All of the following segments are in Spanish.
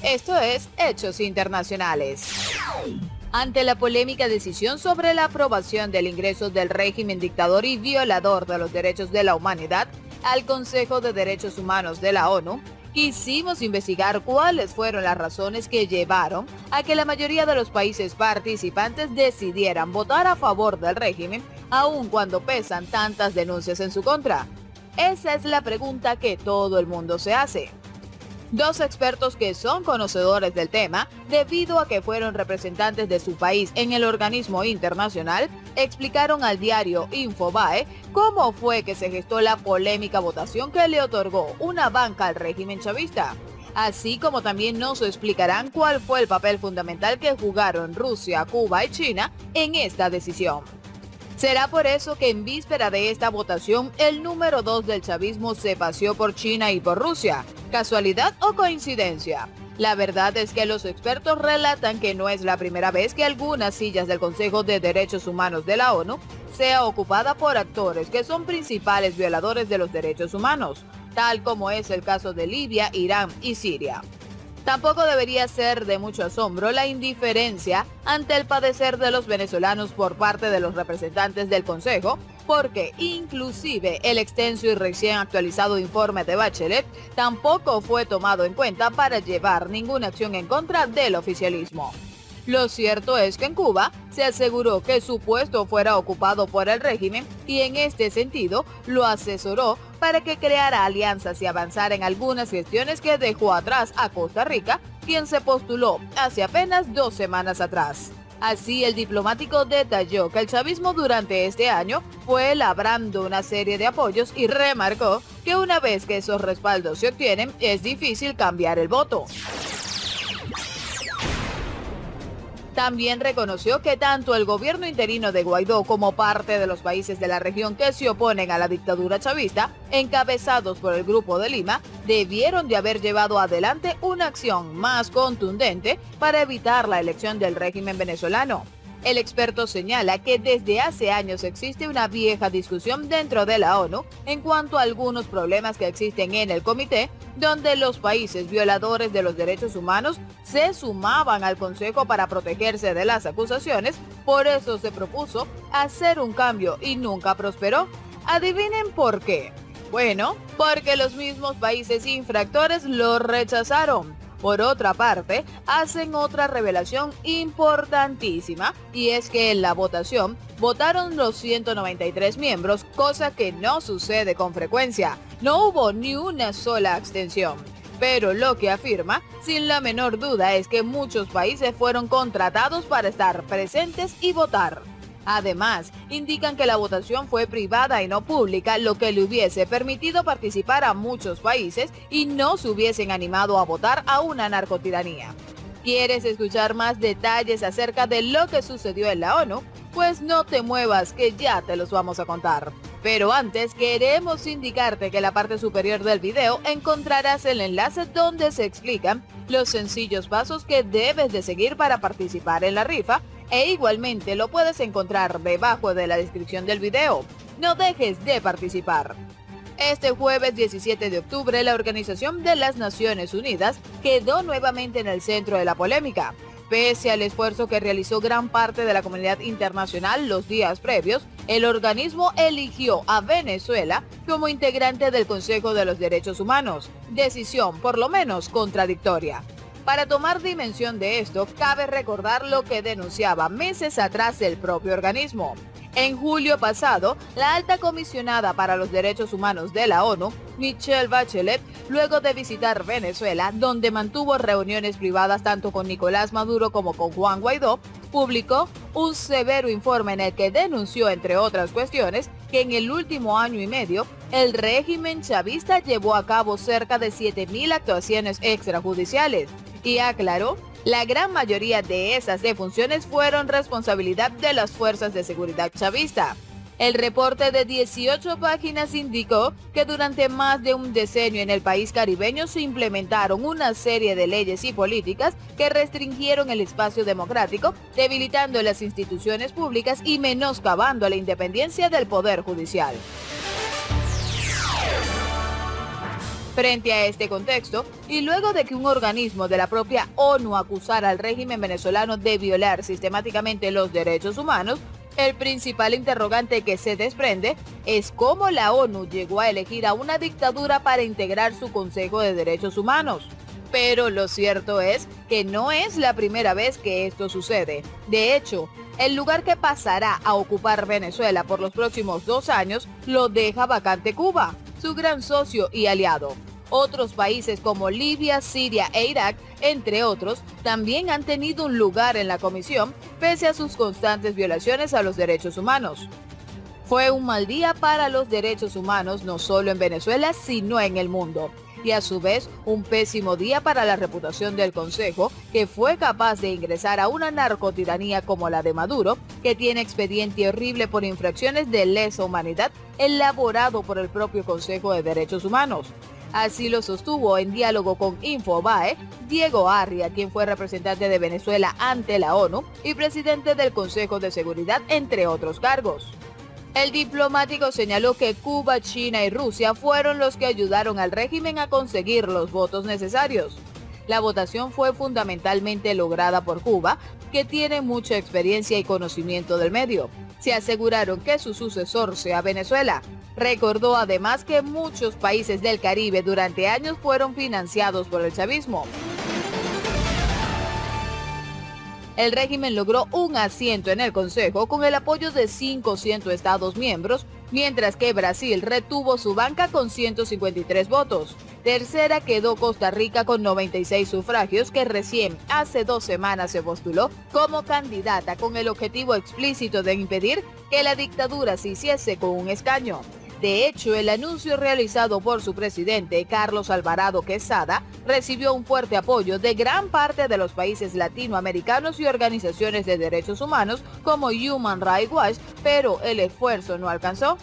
Esto es Hechos Internacionales. Ante la polémica decisión sobre la aprobación del ingreso del régimen dictador y violador de los derechos de la humanidad al Consejo de Derechos Humanos de la ONU, quisimos investigar cuáles fueron las razones que llevaron a que la mayoría de los países participantes decidieran votar a favor del régimen, aun cuando pesan tantas denuncias en su contra. Esa es la pregunta que todo el mundo se hace. Dos expertos que son conocedores del tema, debido a que fueron representantes de su país en el organismo internacional, explicaron al diario Infobae cómo fue que se gestó la polémica votación que le otorgó una banca al régimen chavista. Así como también nos explicarán cuál fue el papel fundamental que jugaron Rusia, Cuba y China en esta decisión. Será por eso que en víspera de esta votación, el número 2 del chavismo se paseó por China y por Rusia. ¿Casualidad o coincidencia? La verdad es que los expertos relatan que no es la primera vez que algunas sillas del Consejo de Derechos Humanos de la ONU sea ocupada por actores que son principales violadores de los derechos humanos, tal como es el caso de Libia, Irán y Siria. Tampoco debería ser de mucho asombro la indiferencia ante el padecer de los venezolanos por parte de los representantes del Consejo, porque inclusive el extenso y recién actualizado informe de Bachelet tampoco fue tomado en cuenta para llevar ninguna acción en contra del oficialismo. Lo cierto es que en Cuba se aseguró que su puesto fuera ocupado por el régimen y en este sentido lo asesoró para que creara alianzas y avanzara en algunas gestiones que dejó atrás a Costa Rica, quien se postuló hace apenas 2 semanas atrás. Así, el diplomático detalló que el chavismo durante este año fue labrando una serie de apoyos y remarcó que una vez que esos respaldos se obtienen, es difícil cambiar el voto. También reconoció que tanto el gobierno interino de Guaidó como parte de los países de la región que se oponen a la dictadura chavista, encabezados por el Grupo de Lima, debieron de haber llevado adelante una acción más contundente para evitar la elección del régimen venezolano. El experto señala que desde hace años existe una vieja discusión dentro de la ONU en cuanto a algunos problemas que existen en el comité, donde los países violadores de los derechos humanos se sumaban al Consejo para protegerse de las acusaciones. Por eso se propuso hacer un cambio y nunca prosperó. ¿Adivinen por qué? Bueno, porque los mismos países infractores lo rechazaron. Por otra parte, hacen otra revelación importantísima, y es que en la votación votaron los 193 miembros, cosa que no sucede con frecuencia. No hubo ni una sola abstención. Pero lo que afirma, sin la menor duda, es que muchos países fueron contratados para estar presentes y votar. Además, indican que la votación fue privada y no pública, lo que le hubiese permitido participar a muchos países y no se hubiesen animado a votar a una narcotiranía. ¿Quieres escuchar más detalles acerca de lo que sucedió en la ONU? Pues no te muevas, que ya te los vamos a contar. Pero antes queremos indicarte que en la parte superior del video encontrarás el enlace donde se explican los sencillos pasos que debes de seguir para participar en la rifa, e igualmente lo puedes encontrar debajo de la descripción del video. No dejes de participar. Este jueves 17 de octubre, la Organización de las Naciones Unidas quedó nuevamente en el centro de la polémica. Pese al esfuerzo que realizó gran parte de la comunidad internacional los días previos, el organismo eligió a Venezuela como integrante del Consejo de los Derechos Humanos, decisión por lo menos contradictoria. Para tomar dimensión de esto, cabe recordar lo que denunciaba meses atrás el propio organismo. En julio pasado, la alta comisionada para los derechos humanos de la ONU, Michelle Bachelet, luego de visitar Venezuela, donde mantuvo reuniones privadas tanto con Nicolás Maduro como con Juan Guaidó, publicó un severo informe en el que denunció, entre otras cuestiones, que en el último año y medio, el régimen chavista llevó a cabo cerca de 7.000 actuaciones extrajudiciales, y aclaró: la gran mayoría de esas defunciones fueron responsabilidad de las fuerzas de seguridad chavista. El reporte de 18 páginas indicó que durante más de un decenio en el país caribeño se implementaron una serie de leyes y políticas que restringieron el espacio democrático, debilitando las instituciones públicas y menoscabando la independencia del Poder Judicial. Frente a este contexto, y luego de que un organismo de la propia ONU acusara al régimen venezolano de violar sistemáticamente los derechos humanos, el principal interrogante que se desprende es cómo la ONU llegó a elegir a una dictadura para integrar su Consejo de Derechos Humanos. Pero lo cierto es que no es la primera vez que esto sucede. De hecho, el lugar que pasará a ocupar Venezuela por los próximos 2 años lo deja vacante Cuba, su gran socio y aliado. Otros países como Libia, Siria e Irak, entre otros, también han tenido un lugar en la comisión, pese a sus constantes violaciones a los derechos humanos. Fue un mal día para los derechos humanos no solo en Venezuela, sino en el mundo. Y a su vez, un pésimo día para la reputación del Consejo, que fue capaz de ingresar a una narcotiranía como la de Maduro, que tiene expediente horrible por infracciones de lesa humanidad elaborado por el propio Consejo de Derechos Humanos. Así lo sostuvo en diálogo con Infobae Diego Arria, quien fue representante de Venezuela ante la ONU y presidente del Consejo de Seguridad, entre otros cargos. El diplomático señaló que Cuba, China y Rusia fueron los que ayudaron al régimen a conseguir los votos necesarios. La votación fue fundamentalmente lograda por Cuba, que tiene mucha experiencia y conocimiento del medio. Se aseguraron que su sucesor sea Venezuela. Recordó además que muchos países del Caribe durante años fueron financiados por el chavismo. El régimen logró un asiento en el Consejo con el apoyo de 5 estados miembros, mientras que Brasil retuvo su banca con 153 votos. Tercera quedó Costa Rica con 96 sufragios, que recién hace 2 semanas se postuló como candidata con el objetivo explícito de impedir que la dictadura se hiciese con un escaño. De hecho, el anuncio realizado por su presidente, Carlos Alvarado Quesada, recibió un fuerte apoyo de gran parte de los países latinoamericanos y organizaciones de derechos humanos como Human Rights Watch, pero el esfuerzo no alcanzó.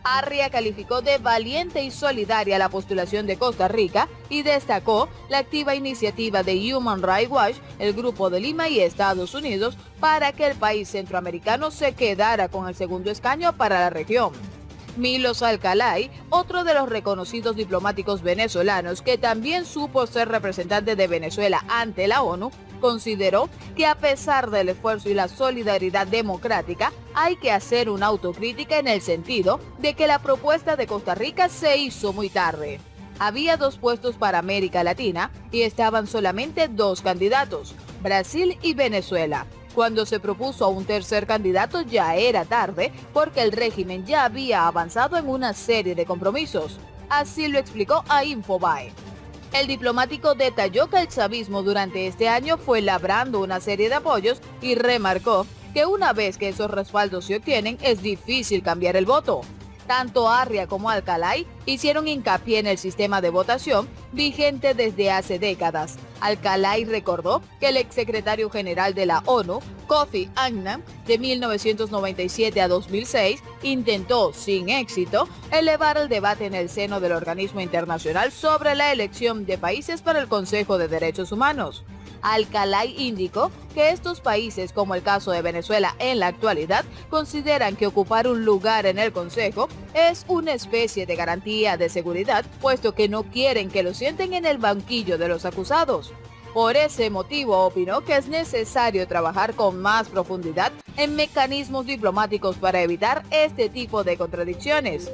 Arria calificó de valiente y solidaria la postulación de Costa Rica y destacó la activa iniciativa de Human Rights Watch, el Grupo de Lima y Estados Unidos para que el país centroamericano se quedara con el segundo escaño para la región. Milos Alcalay, otro de los reconocidos diplomáticos venezolanos que también supo ser representante de Venezuela ante la ONU, consideró que a pesar del esfuerzo y la solidaridad democrática, hay que hacer una autocrítica en el sentido de que la propuesta de Costa Rica se hizo muy tarde. Había 2 puestos para América Latina y estaban solamente 2 candidatos, Brasil y Venezuela. Cuando se propuso a un tercer candidato ya era tarde porque el régimen ya había avanzado en una serie de compromisos. Así lo explicó a Infobae. El diplomático detalló que el chavismo durante este año fue labrando una serie de apoyos y remarcó que una vez que esos respaldos se obtienen es difícil cambiar el voto. Tanto Arria como Alcalay hicieron hincapié en el sistema de votación vigente desde hace décadas. Alcalay recordó que el exsecretario general de la ONU, Kofi Annan, de 1997 a 2006, intentó, sin éxito, elevar el debate en el seno del organismo internacional sobre la elección de países para el Consejo de Derechos Humanos. Alcalay indicó que estos países, como el caso de Venezuela en la actualidad, consideran que ocupar un lugar en el Consejo es una especie de garantía de seguridad, puesto que no quieren que lo sienten en el banquillo de los acusados. Por ese motivo opinó que es necesario trabajar con más profundidad en mecanismos diplomáticos para evitar este tipo de contradicciones.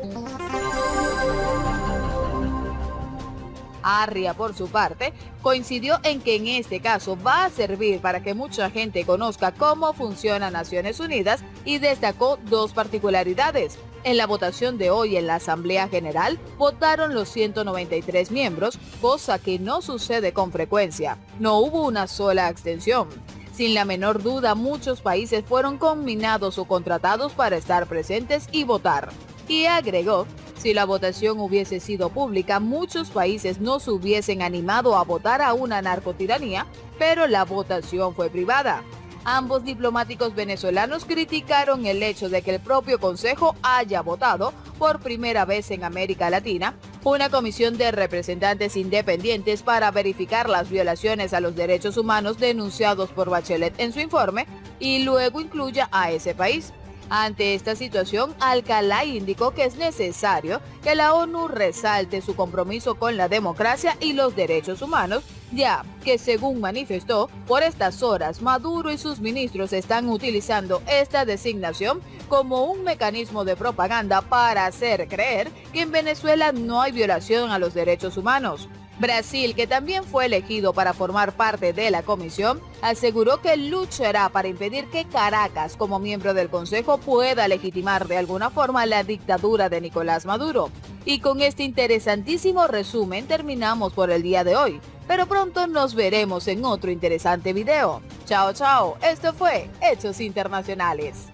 Arria, por su parte, coincidió en que en este caso va a servir para que mucha gente conozca cómo funciona Naciones Unidas y destacó 2 particularidades. En la votación de hoy en la Asamblea General votaron los 193 miembros, cosa que no sucede con frecuencia. No hubo una sola abstención. Sin la menor duda, muchos países fueron conminados o contratados para estar presentes y votar. Y agregó, si la votación hubiese sido pública, muchos países no se hubiesen animado a votar a una narcotiranía, pero la votación fue privada. Ambos diplomáticos venezolanos criticaron el hecho de que el propio Consejo haya votado, por primera vez en América Latina, una comisión de representantes independientes para verificar las violaciones a los derechos humanos denunciados por Bachelet en su informe y luego incluya a ese país. Ante esta situación, Alcalá indicó que es necesario que la ONU resalte su compromiso con la democracia y los derechos humanos, ya que, según manifestó, por estas horas Maduro y sus ministros están utilizando esta designación como un mecanismo de propaganda para hacer creer que en Venezuela no hay violación a los derechos humanos. Brasil, que también fue elegido para formar parte de la comisión, aseguró que luchará para impedir que Caracas, como miembro del Consejo, pueda legitimar de alguna forma la dictadura de Nicolás Maduro. Y con este interesantísimo resumen terminamos por el día de hoy, pero pronto nos veremos en otro interesante video. Chao, chao, esto fue Hechos Internacionales.